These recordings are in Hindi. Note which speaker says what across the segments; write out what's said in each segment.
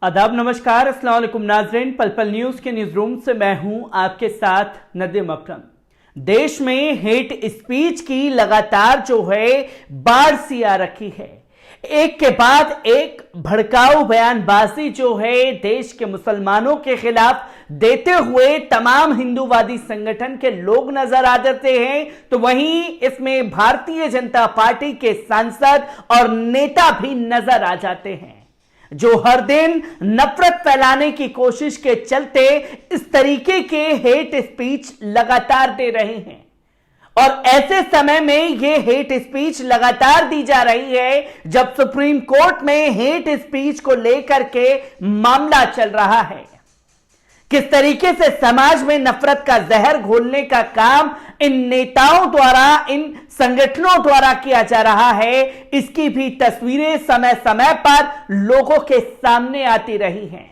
Speaker 1: आदाब, नमस्कार, अस्सलाम वालेकुम नाज़रीन। पल पल न्यूज के न्यूज रूम से मैं हूं आपके साथ नदीम अकरम। देश में हेट स्पीच की लगातार जो है बाढ़ सी आ रखी है। एक के बाद एक भड़काऊ बयानबाजी जो है देश के मुसलमानों के खिलाफ देते हुए तमाम हिंदूवादी संगठन के लोग नजर आ जाते हैं, तो वहीं इसमें भारतीय जनता पार्टी के सांसद और नेता भी नजर आ जाते हैं, जो हर दिन नफरत फैलाने की कोशिश के चलते इस तरीके के हेट स्पीच लगातार दे रहे हैं। और ऐसे समय में यह हेट स्पीच लगातार दी जा रही है जब सुप्रीम कोर्ट में हेट स्पीच को लेकर के मामला चल रहा है। किस तरीके से समाज में नफरत का जहर घोलने का काम इन नेताओं द्वारा, इन संगठनों द्वारा किया जा रहा है, इसकी भी तस्वीरें समय समय पर लोगों के सामने आती रही हैं।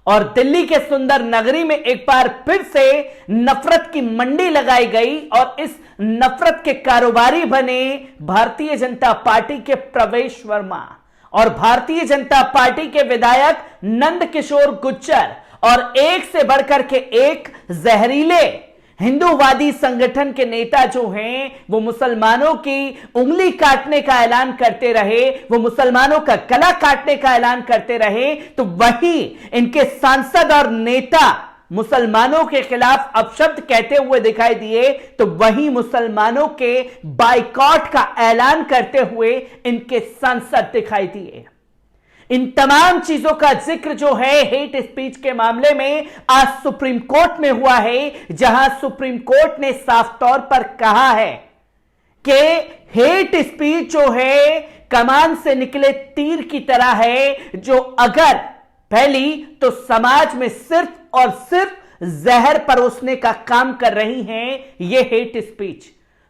Speaker 1: और दिल्ली के सुंदर नगरी में एक बार फिर से नफरत की मंडी लगाई गई और इस नफरत के कारोबारी बने भारतीय जनता पार्टी के प्रवेश वर्मा और भारतीय जनता पार्टी के विधायक नंद किशोर गुर्जर और एक से बढ़कर के एक जहरीले हिंदूवादी संगठन के नेता जो हैं वो मुसलमानों की उंगली काटने का ऐलान करते रहे, वो मुसलमानों का गला काटने का ऐलान करते रहे, तो वही इनके सांसद और नेता मुसलमानों के खिलाफ अपशब्द कहते हुए दिखाई दिए, तो वही मुसलमानों के बाइकॉट का ऐलान करते हुए इनके सांसद दिखाई दिए। इन तमाम चीजों का जिक्र जो है हेट स्पीच के मामले में आज सुप्रीम कोर्ट में हुआ है, जहां सुप्रीम कोर्ट ने साफ तौर पर कहा है कि हेट स्पीच जो है कमान से निकले तीर की तरह है, जो अगर फैली तो समाज में सिर्फ और सिर्फ जहर परोसने का काम कर रही हैं ये हेट स्पीच।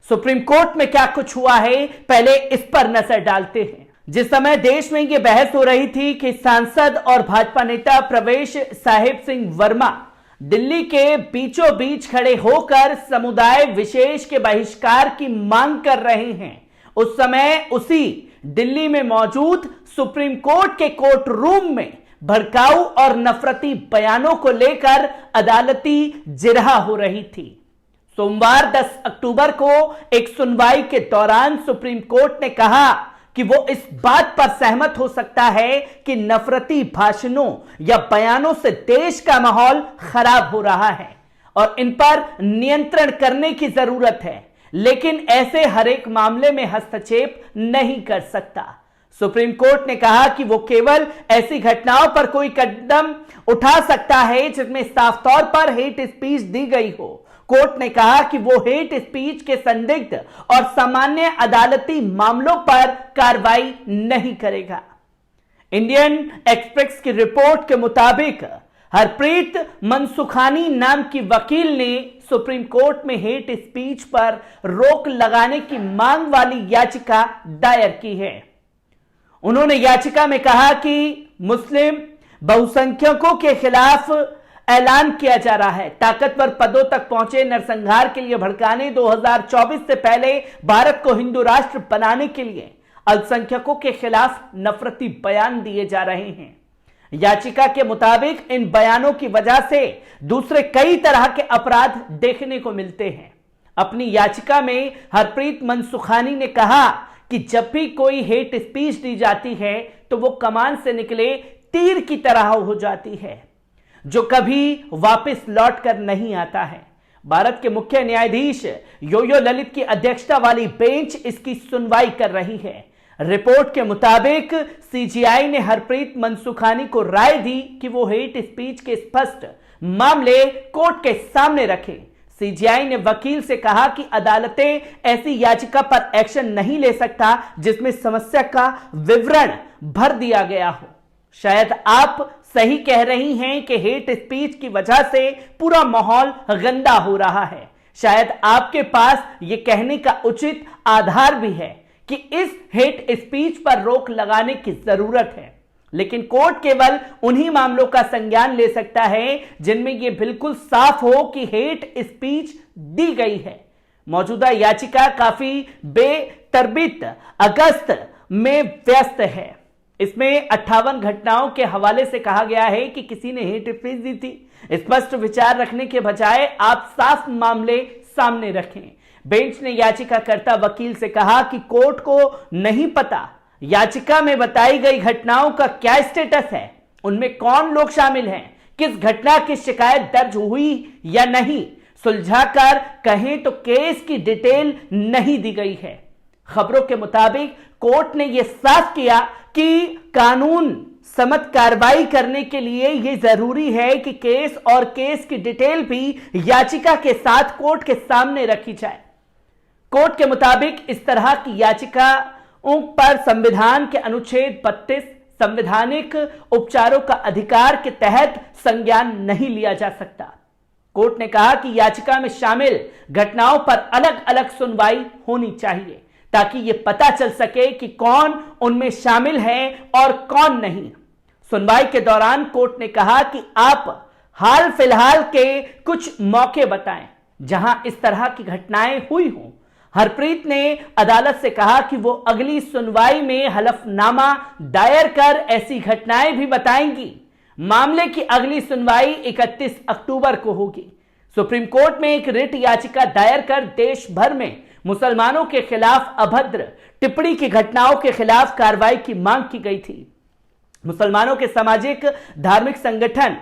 Speaker 1: सुप्रीम कोर्ट में क्या कुछ हुआ है, पहले इस पर नजर डालते हैं। जिस समय देश में यह बहस हो रही थी कि सांसद और भाजपा नेता प्रवेश साहिब सिंह वर्मा दिल्ली के बीचों बीच खड़े होकर समुदाय विशेष के बहिष्कार की मांग कर रहे हैं, उस समय उसी दिल्ली में मौजूद सुप्रीम कोर्ट के कोर्ट रूम में भड़काऊ और नफरती बयानों को लेकर अदालती जिरह हो रही थी। सोमवार 10 अक्टूबर को एक सुनवाई के दौरान सुप्रीम कोर्ट ने कहा कि वो इस बात पर सहमत हो सकता है कि नफरती भाषणों या बयानों से देश का माहौल खराब हो रहा है और इन पर नियंत्रण करने की जरूरत है, लेकिन ऐसे हर एक मामले में हस्तक्षेप नहीं कर सकता। सुप्रीम कोर्ट ने कहा कि वो केवल ऐसी घटनाओं पर कोई कदम उठा सकता है जिसमें साफ तौर पर हेट स्पीच दी गई हो। कोर्ट ने कहा कि वो हेट स्पीच के संदिग्ध और सामान्य अदालती मामलों पर कार्रवाई नहीं करेगा। इंडियन एक्सप्रेस की रिपोर्ट के मुताबिक हरप्रीत मनसुखानी नाम की वकील ने सुप्रीम कोर्ट में हेट स्पीच पर रोक लगाने की मांग वाली याचिका दायर की है। उन्होंने याचिका में कहा कि मुस्लिम बहुसंख्यकों के खिलाफ ऐलान किया जा रहा है, ताकतवर पदों तक पहुंचे नरसंहार के लिए भड़काने, 2024 से पहले भारत को हिंदू राष्ट्र बनाने के लिए अल्पसंख्यकों के खिलाफ नफरती बयान दिए जा रहे हैं। याचिका के मुताबिक इन बयानों की वजह से दूसरे कई तरह के अपराध देखने को मिलते हैं। अपनी याचिका में हरप्रीत मनसुखानी ने कहा कि जब भी कोई हेट स्पीच दी जाती है तो वो कमान से निकले तीर की तरह हो जाती है, जो कभी वापस लौट कर नहीं आता है। भारत के मुख्य न्यायाधीश योयो ललित की अध्यक्षता वाली बेंच इसकी सुनवाई कर रही है। रिपोर्ट के मुताबिक सीजीआई ने हरप्रीत मनसुखानी को राय दी कि वो हेट स्पीच के स्पष्ट मामले कोर्ट के सामने रखें। सीजीआई ने वकील से कहा कि अदालतें ऐसी याचिका पर एक्शन नहीं ले सकता जिसमें समस्या का विवरण भर दिया गया हो। शायद आप सही कह रही हैं कि हेट स्पीच की वजह से पूरा माहौल गंदा हो रहा है। शायद आपके पास यह कहने का उचित आधार भी है कि इस हेट स्पीच पर रोक लगाने की जरूरत है, लेकिन कोर्ट केवल उन्हीं मामलों का संज्ञान ले सकता है जिनमें यह बिल्कुल साफ हो कि हेट स्पीच दी गई है। मौजूदा याचिका काफी बेतरतीब अगस्त में व्यस्त है। इसमें 58 घटनाओं के हवाले से कहा गया है कि किसी ने हेट स्पीच दी थी। स्पष्ट विचार रखने के बजाय आप साफ मामले सामने रखें। बेंच ने याचिकाकर्ता वकील से कहा कि कोर्ट को नहीं पता याचिका में बताई गई घटनाओं का क्या स्टेटस है, उनमें कौन लोग शामिल हैं, किस घटना की शिकायत दर्ज हुई या नहीं, सुलझाकर कहें तो केस की डिटेल नहीं दी गई है। खबरों के मुताबिक कोर्ट ने यह साफ किया कि कानून सम्मत कार्रवाई करने के लिए यह जरूरी है कि केस और केस की डिटेल भी याचिका के साथ कोर्ट के सामने रखी जाए। कोर्ट के मुताबिक इस तरह की याचिकाओं पर संविधान के अनुच्छेद 32 संवैधानिक उपचारों का अधिकार के तहत संज्ञान नहीं लिया जा सकता। कोर्ट ने कहा कि याचिका में शामिल घटनाओं पर अलग अलग सुनवाई होनी चाहिए ताकि यह पता चल सके कि कौन उनमें शामिल है और कौन नहीं। सुनवाई के दौरान कोर्ट ने कहा कि आप हाल फिलहाल के कुछ मौके बताएं जहां इस तरह की घटनाएं हुई हों। हरप्रीत ने अदालत से कहा कि वो अगली सुनवाई में हलफनामा दायर कर ऐसी घटनाएं भी बताएंगी। मामले की अगली सुनवाई 31 अक्टूबर को होगी। सुप्रीम कोर्ट में एक रिट याचिका दायर कर देश भर में मुसलमानों के खिलाफ अभद्र टिप्पणी की घटनाओं के खिलाफ कार्रवाई की मांग की गई थी। मुसलमानों के सामाजिक धार्मिक संगठन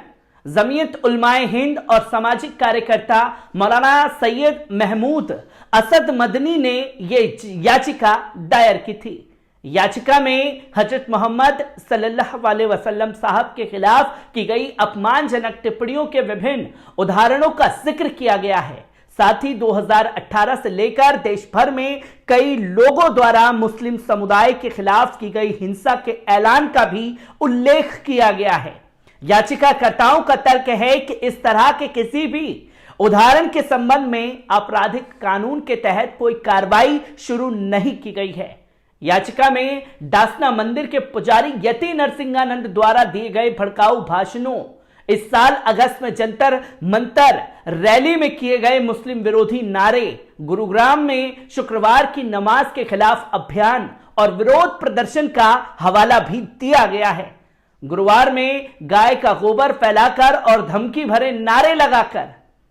Speaker 1: जमीयत उलमाए हिंद और सामाजिक कार्यकर्ता मौलाना सैयद महमूद असद मदनी ने यह याचिका दायर की थी। याचिका में हजरत मोहम्मद सल्लल्लाहु अलैहि वसल्लम साहब के खिलाफ की गई अपमानजनक टिप्पणियों के विभिन्न उदाहरणों का जिक्र किया गया है। साथ ही 2018 से लेकर देश भर में कई लोगों द्वारा मुस्लिम समुदाय के खिलाफ की गई हिंसा के ऐलान का भी उल्लेख किया गया है। याचिकाकर्ताओं का तर्क है कि इस तरह के किसी भी उदाहरण के संबंध में आपराधिक कानून के तहत कोई कार्रवाई शुरू नहीं की गई है। याचिका में डासना मंदिर के पुजारी यति नरसिंहानंद द्वारा दिए गए भड़काऊ भाषणों, इस साल अगस्त में जंतर मंतर रैली में किए गए मुस्लिम विरोधी नारे, गुरुग्राम में शुक्रवार की नमाज के खिलाफ अभियान और विरोध प्रदर्शन का हवाला भी दिया गया है। गुरुवार में गाय का गोबर फैलाकर और धमकी भरे नारे लगाकर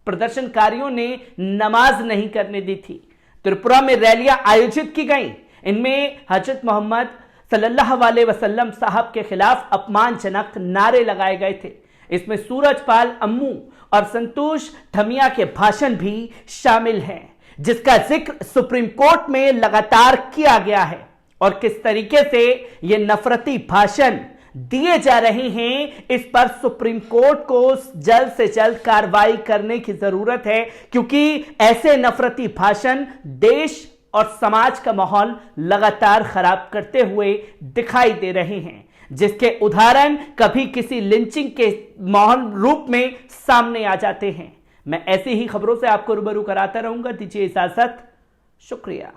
Speaker 1: प्रदर्शनकारियों ने नमाज नहीं करने दी थी। त्रिपुरा में रैलियां आयोजित की गईं। इनमें हजरत मोहम्मद सल्लल्लाहु अलैहि वसल्लम साहब के खिलाफ अपमानजनक नारे लगाए गए थे। इसमें सूरजपाल अम्मू और संतोष धमिया के भाषण भी शामिल हैं, जिसका जिक्र सुप्रीम कोर्ट में लगातार किया गया है। और किस तरीके से ये नफरती भाषण दिए जा रहे हैं, इस पर सुप्रीम कोर्ट को जल्द से जल्द कार्रवाई करने की जरूरत है, क्योंकि ऐसे नफरती भाषण देश और समाज का माहौल लगातार खराब करते हुए दिखाई दे रहे हैं, जिसके उदाहरण कभी किसी लिंचिंग के माहौल रूप में सामने आ जाते हैं। मैं ऐसी ही खबरों से आपको रूबरू कराता रहूंगा। दीजिए इजाजत, शुक्रिया।